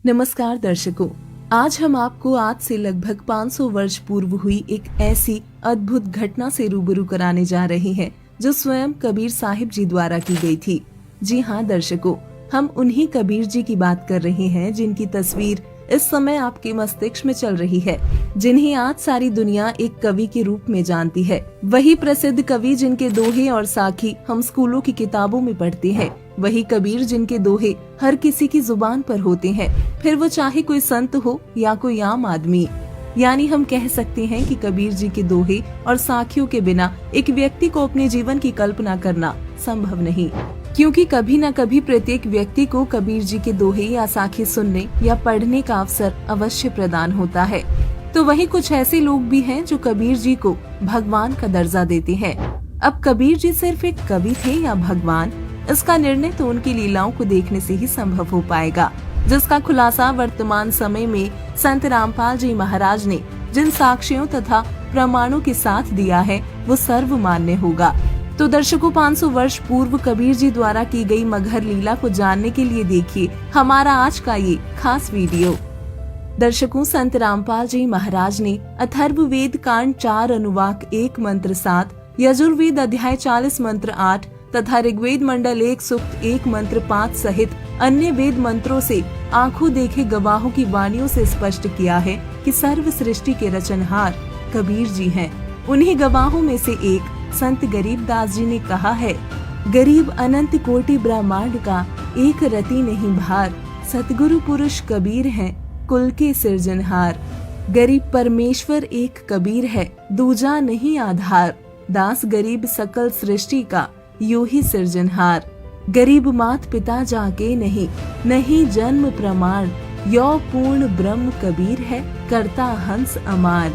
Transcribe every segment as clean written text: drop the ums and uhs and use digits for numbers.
नमस्कार दर्शकों, आज हम आपको आज से लगभग 500 वर्ष पूर्व हुई एक ऐसी अद्भुत घटना से रूबरू कराने जा रहे हैं जो स्वयं कबीर साहिब जी द्वारा की गई थी। जी हाँ दर्शकों, हम उन्हीं कबीर जी की बात कर रहे हैं जिनकी तस्वीर इस समय आपके मस्तिष्क में चल रही है, जिन्हें आज सारी दुनिया एक कवि के रूप में जानती है। वही प्रसिद्ध कवि जिनके दोहे और साखी हम स्कूलों की किताबों में पढ़ते हैं, वही कबीर जिनके दोहे हर किसी की जुबान पर होते हैं, फिर वो चाहे कोई संत हो या कोई आम आदमी। यानी हम कह सकते हैं कि कबीर जी के दोहे और साखियों के बिना एक व्यक्ति को अपने जीवन की कल्पना करना संभव नहीं, क्योंकि कभी न कभी प्रत्येक व्यक्ति को कबीर जी के दोहे या साखी सुनने या पढ़ने का अवसर अवश्य प्रदान होता है। तो वही कुछ ऐसे लोग भी हैं जो कबीर जी को भगवान का दर्जा देते हैं। अब कबीर जी सिर्फ एक कवि थे या भगवान, इसका निर्णय तो उनकी लीलाओं को देखने से ही संभव हो पाएगा, जिसका खुलासा वर्तमान समय में संत रामपाल जी महाराज ने जिन साक्ष्यों तथा प्रमाणों के साथ दिया है वो सर्वमान्य होगा। तो दर्शकों, 500 वर्ष पूर्व कबीर जी द्वारा की गई मगहर लीला को जानने के लिए देखिए हमारा आज का ये खास वीडियो। दर्शकों, संत रामपाल जी महाराज ने अथर्ववेद कांड 4 अनुवाक 1 मंत्र 7, यजुर्वेद अध्याय 40 मंत्र 8 तथा ऋग्वेद मंडल 1 सूक्त 1 मंत्र 5 सहित अन्य वेद मंत्रों से आंखों देखे गवाहों की वाणियों से स्पष्ट किया है कि सर्व सृष्टि के रचनहार कबीर जी हैं। उन्हीं गवाहों में से एक संत गरीबदास जी ने कहा है, गरीब अनंत कोटि ब्रह्मांड का एक रति नहीं भार, सतगुरु पुरुष कबीर हैं कुल के सृजनहार। गरीब परमेश्वर एक कबीर है, दूजा नहीं आधार, दास गरीब सकल सृष्टि का यूं ही सृजनहार। गरीब मात पिता जाके नहीं, नहीं जन्म प्रमाण, यो पूर्ण ब्रह्म कबीर है करता हंस अमान।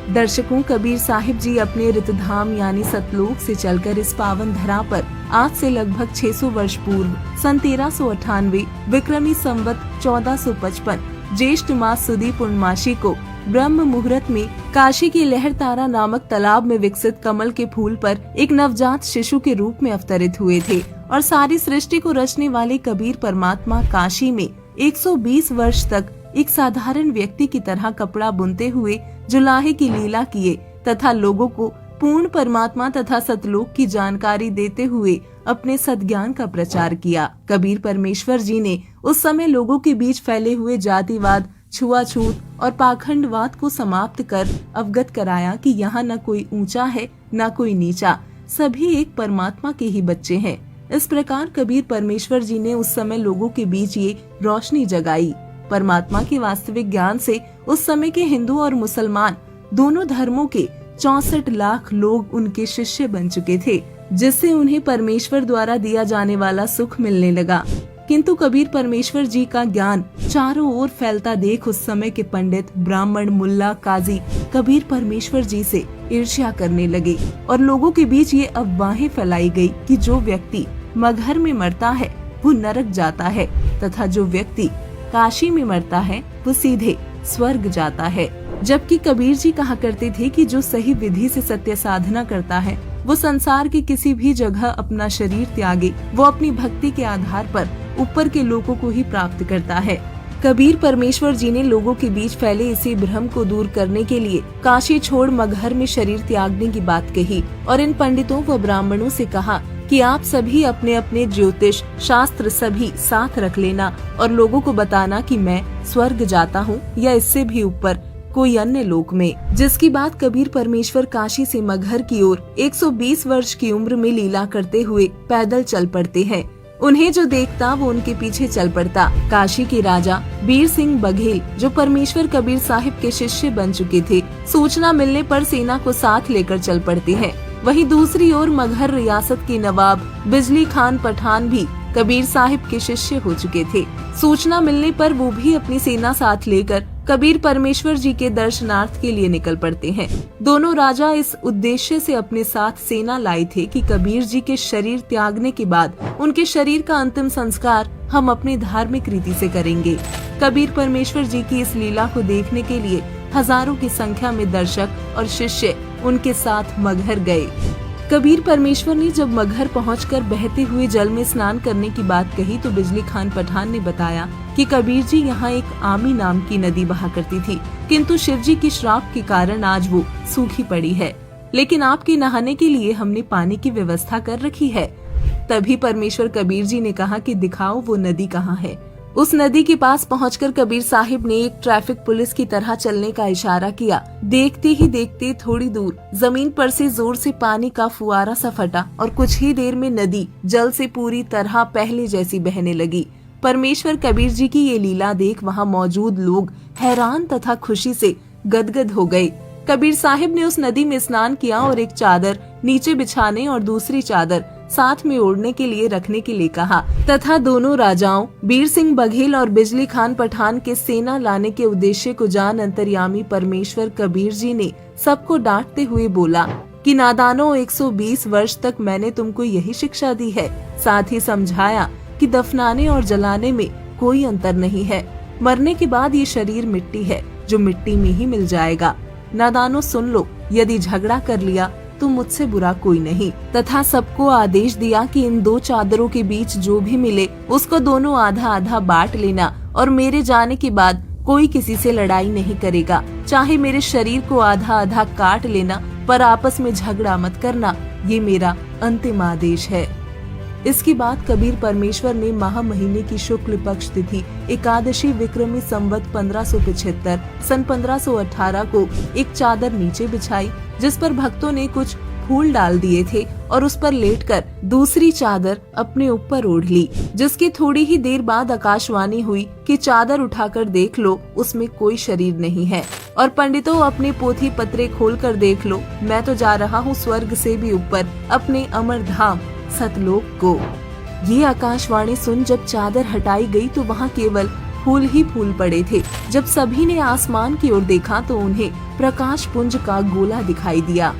दर्शकों, कबीर साहिब जी अपने रितधाम यानी सतलोक से चलकर इस पावन धरा पर आज से लगभग 600 वर्ष पूर्व सन 1398 विक्रमी संवत 1455 ज्येष्ठ मास सुदी पूर्णमासी को ब्रह्म मुहूर्त में काशी की लहर तारा नामक तालाब में विकसित कमल के फूल पर एक नवजात शिशु के रूप में अवतरित हुए थे और सारी सृष्टि को रचने वाले कबीर परमात्मा काशी में 120 वर्ष तक एक साधारण व्यक्ति की तरह कपड़ा बुनते हुए जुलाहे की लीला किए तथा लोगों को पूर्ण परमात्मा तथा सतलोक की जानकारी देते हुए अपने सद्ज्ञान का प्रचार किया। कबीर परमेश्वर जी ने उस समय लोगों के बीच फैले हुए जातिवाद, छुआछूत और पाखंडवाद को समाप्त कर अवगत कराया कि यहाँ न कोई ऊंचा है न कोई नीचा, सभी एक परमात्मा के ही बच्चे हैं। इस प्रकार कबीर परमेश्वर जी ने उस समय लोगों के बीच ये रोशनी जगाई। परमात्मा के वास्तविक ज्ञान से उस समय के हिंदू और मुसलमान दोनों धर्मों के 64 लाख लोग उनके शिष्य बन चुके थे, जिससे उन्हें परमेश्वर द्वारा दिया जाने वाला सुख मिलने लगा। किंतु कबीर परमेश्वर जी का ज्ञान चारों ओर फैलता देख उस समय के पंडित, ब्राह्मण, मुल्ला, काजी कबीर परमेश्वर जी से ईर्ष्या करने लगे और लोगों के बीच ये अफवाहें फैलाई गई कि जो व्यक्ति मगहर में मरता है वो नरक जाता है तथा जो व्यक्ति काशी में मरता है वो सीधे स्वर्ग जाता है। जबकि कबीर जी कहा करते थे कि जो सही विधि से सत्य साधना करता है वो संसार के किसी भी जगह अपना शरीर त्यागे, वो अपनी भक्ति के आधार पर ऊपर के लोगों को ही प्राप्त करता है। कबीर परमेश्वर जी ने लोगों के बीच फैले इसी भ्रम को दूर करने के लिए काशी छोड़ मगहर में शरीर त्यागने की बात कही और इन पंडितों व ब्राह्मणों से कहा कि आप सभी अपने अपने ज्योतिष शास्त्र सभी साथ रख लेना और लोगों को बताना कि मैं स्वर्ग जाता हूँ या इससे भी ऊपर कोई अन्य लोक में। जिसकी बात कबीर परमेश्वर काशी से मगहर की ओर 120 वर्ष की उम्र में लीला करते हुए पैदल चल पड़ते हैं। उन्हें जो देखता वो उनके पीछे चल पड़ता। काशी के राजा बीर सिंह बघेल, जो परमेश्वर कबीर साहिब के शिष्य बन चुके थे, सूचना मिलने पर सेना को साथ लेकर चल पड़ते हैं। वहीं दूसरी ओर मगहर रियासत के नवाब बिजली खान पठान भी कबीर साहिब के शिष्य हो चुके थे। सूचना मिलने पर वो भी अपनी सेना साथ लेकर कबीर परमेश्वर जी के दर्शनार्थ के लिए निकल पड़ते हैं। दोनों राजा इस उद्देश्य से अपने साथ सेना लाए थे कि कबीर जी के शरीर त्यागने के बाद उनके शरीर का अंतिम संस्कार हम अपनी धार्मिक रीति से करेंगे। कबीर परमेश्वर जी की इस लीला को देखने के लिए हजारों की संख्या में दर्शक और शिष्य उनके साथ मगहर गए। कबीर परमेश्वर ने जब मगहर पहुंचकर बहते हुए जल में स्नान करने की बात कही तो बिजली खान पठान ने बताया कि कबीर जी यहाँ एक आमी नाम की नदी बहा करती थी, किंतु शिव जी की श्राप के कारण आज वो सूखी पड़ी है। लेकिन आपके नहाने के लिए हमने पानी की व्यवस्था कर रखी है। तभी परमेश्वर कबीर जी ने कहा कि दिखाओ वो नदी कहाँ है। उस नदी के पास पहुंचकर कबीर साहिब ने एक ट्रैफिक पुलिस की तरह चलने का इशारा किया। देखते ही देखते थोड़ी दूर जमीन पर से जोर से पानी का फुआरा सा फटा और कुछ ही देर में नदी जल से पूरी तरह पहले जैसी बहने लगी। परमेश्वर कबीर जी की ये लीला देख वहाँ मौजूद लोग हैरान तथा खुशी से गदगद हो गए। कबीर साहिब ने उस नदी में स्नान किया और एक चादर नीचे बिछाने और दूसरी चादर साथ में ओढ़ने के लिए रखने के लिए कहा तथा दोनों राजाओं बीर सिंह बघेल और बिजली खान पठान के सेना लाने के उद्देश्य को जान अंतर्यामी परमेश्वर कबीर जी ने सबको डांटते हुए बोला कि नादानों, 120 वर्ष तक मैंने तुमको यही शिक्षा दी है। साथ ही समझाया कि दफनाने और जलाने में कोई अंतर नहीं है। मरने के बाद ये शरीर मिट्टी है जो मिट्टी में ही मिल जाएगा। नादानों सुन लो, यदि झगड़ा कर लिया तो मुझसे बुरा कोई नहीं। तथा सबको आदेश दिया कि इन दो चादरों के बीच जो भी मिले उसको दोनों आधा आधा बांट लेना और मेरे जाने के बाद कोई किसी से लड़ाई नहीं करेगा। चाहे मेरे शरीर को आधा आधा काट लेना, पर आपस में झगड़ा मत करना। ये मेरा अंतिम आदेश है। इसके बाद कबीर परमेश्वर ने माह महीने की शुक्ल पक्ष तिथि एकादशी विक्रमी संवत 1575 सन 1518 को एक चादर नीचे बिछाई, जिस पर भक्तों ने कुछ फूल डाल दिए थे और उस पर लेटकर दूसरी चादर अपने ऊपर ओढ़ ली। जिसकी थोड़ी ही देर बाद आकाशवाणी हुई कि चादर उठाकर देख लो, उसमें कोई शरीर नहीं है। और पंडितों, अपने पोथी पत्रे खोलकर देख लो, मैं तो जा रहा हूँ स्वर्ग से भी ऊपर अपने अमर धाम सतलोक को। ये आकाशवाणी सुन जब चादर हटाई गई तो वहाँ केवल फूल ही फूल पड़े थे। जब सभी ने आसमान की ओर देखा तो उन्हें प्रकाश पुंज का गोला दिखाई दिया।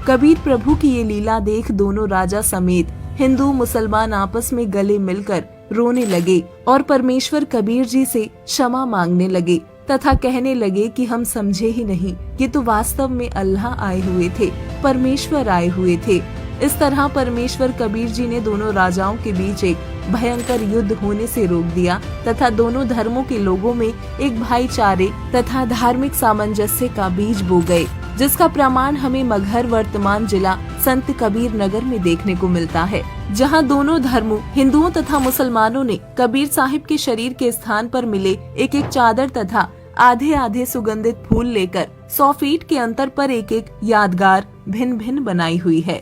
कबीर प्रभु की ये लीला देख दोनों राजा समेत हिंदू मुसलमान आपस में गले मिलकर रोने लगे और परमेश्वर कबीर जी से क्षमा मांगने लगे तथा कहने लगे कि हम समझे ही नहीं, ये तो वास्तव में अल्लाह आए हुए थे, परमेश्वर आए हुए थे। इस तरह परमेश्वर कबीर जी ने दोनों राजाओं के बीच एक भयंकर युद्ध होने से रोक दिया तथा दोनों धर्मों के लोगों में एक भाईचारे तथा धार्मिक सामंजस्य का बीज बो गए, जिसका प्रमाण हमें मगहर वर्तमान जिला संत कबीर नगर में देखने को मिलता है, जहां दोनों धर्मों हिंदुओं तथा मुसलमानों ने कबीर साहिब के शरीर के स्थान पर मिले एक एक चादर तथा आधे आधे सुगंधित फूल लेकर 100 फीट के अंतर पर एक एक यादगार भिन्न भिन्न बनाई हुई है।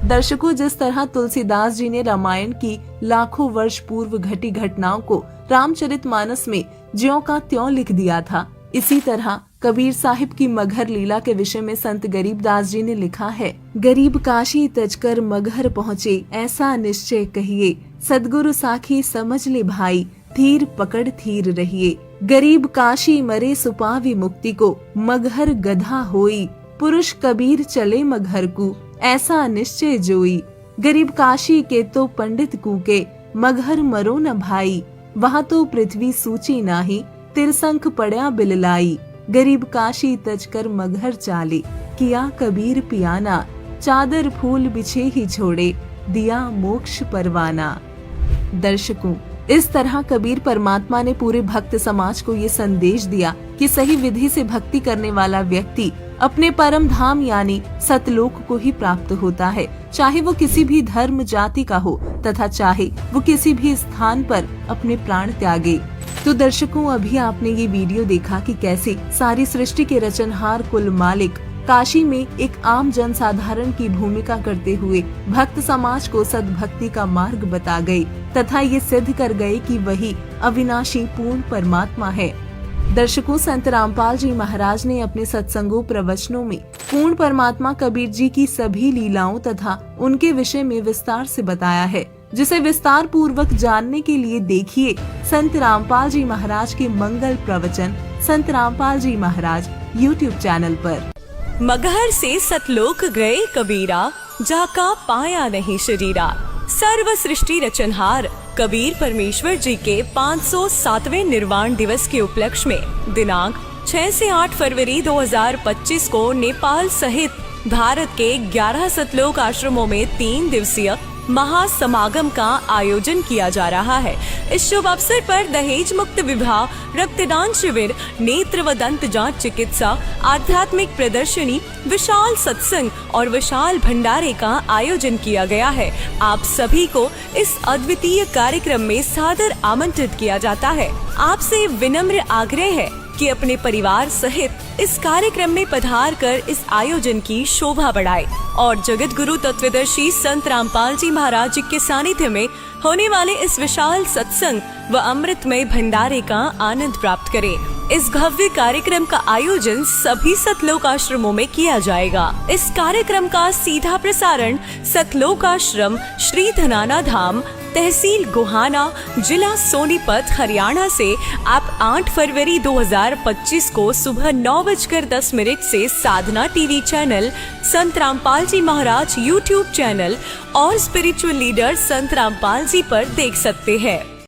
दर्शकों, जिस तरह तुलसीदास जी ने रामायण की लाखों वर्ष पूर्व घटी घटनाओं को रामचरितमानस में ज्यों का त्यों लिख दिया था, इसी तरह कबीर साहिब की मगहर लीला के विषय में संत गरीबदास जी ने लिखा है। गरीब काशी तजकर मगहर पहुँचे, ऐसा निश्चय कहिए, सदगुरु साखी समझ ले भाई, धीर पकड़ थीर रहिए। गरीब काशी मरे सुपावी मुक्ति को, मगहर गधा होई, पुरुष कबीर चले मगहर को, ऐसा निश्चय जोई। गरीब काशी के तो पंडित कूके, मगहर मरो न भाई, वहाँ तो पृथ्वी सूची नाही, तिरसंख पड़ा बिललाई। गरीब काशी तजकर मगहर चाले, किया कबीर पियाना, चादर फूल बिछे ही छोड़े, दिया मोक्ष परवाना। दर्शकों, इस तरह कबीर परमात्मा ने पूरे भक्त समाज को ये संदेश दिया कि सही विधि से भक्ति करने वाला व्यक्ति अपने परम धाम यानी सतलोक को ही प्राप्त होता है, चाहे वो किसी भी धर्म जाति का हो तथा चाहे वो किसी भी स्थान पर अपने प्राण त्यागे। तो दर्शकों, अभी आपने ये वीडियो देखा कि कैसे सारी सृष्टि के रचनहार कुल मालिक काशी में एक आम जन साधारण की भूमिका करते हुए भक्त समाज को सद्भक्ति का मार्ग बता गए तथा ये सिद्ध कर गए कि वही अविनाशी पूर्ण परमात्मा है। दर्शकों, संत रामपाल जी महाराज ने अपने सत्संगों प्रवचनों में पूर्ण परमात्मा कबीर जी की सभी लीलाओं तथा उनके विषय में विस्तार से बताया है, जिसे विस्तार पूर्वक जानने के लिए देखिए संत रामपाल जी महाराज के मंगल प्रवचन संत रामपाल जी महाराज YouTube चैनल पर। मगहर से सतलोक गए कबीरा, जाका पाया नहीं शरीरा। सर्व सृष्टि रचनहार कबीर परमेश्वर जी के 507वें निर्वाण दिवस के उपलक्ष्य में दिनांक 6 से 8 फरवरी 2025 को नेपाल सहित भारत के 11 सतलोक आश्रमों में 3 दिवसीय महासमागम का आयोजन किया जा रहा है। इस शुभ अवसर पर दहेज मुक्त विवाह, रक्तदान शिविर, नेत्र व दंत जांच चिकित्सा, आध्यात्मिक प्रदर्शनी, विशाल सत्संग और विशाल भंडारे का आयोजन किया गया है। आप सभी को इस अद्वितीय कार्यक्रम में सादर आमंत्रित किया जाता है। आपसे विनम्र आग्रह है कि अपने परिवार सहित इस कार्यक्रम में पधार कर इस आयोजन की शोभा बढ़ाए और जगत गुरु तत्वदर्शी संत रामपाल जी महाराज जी के सानिध्य में होने वाले इस विशाल सत्संग व अमृतमय भंडारे का आनंद प्राप्त करें। इस भव्य कार्यक्रम का आयोजन सभी सतलोक आश्रमों में किया जाएगा। इस कार्यक्रम का सीधा प्रसारण सतलोक आश्रम श्री धनाना धाम, तहसील गोहाना, जिला सोनीपत, हरियाणा से आप 8 फरवरी 2025 को सुबह 9:10 से साधना टीवी चैनल, संत रामपाल जी महाराज यूट्यूब चैनल और स्पिरिचुअल लीडर संत रामपाल जी पर देख सकते हैं।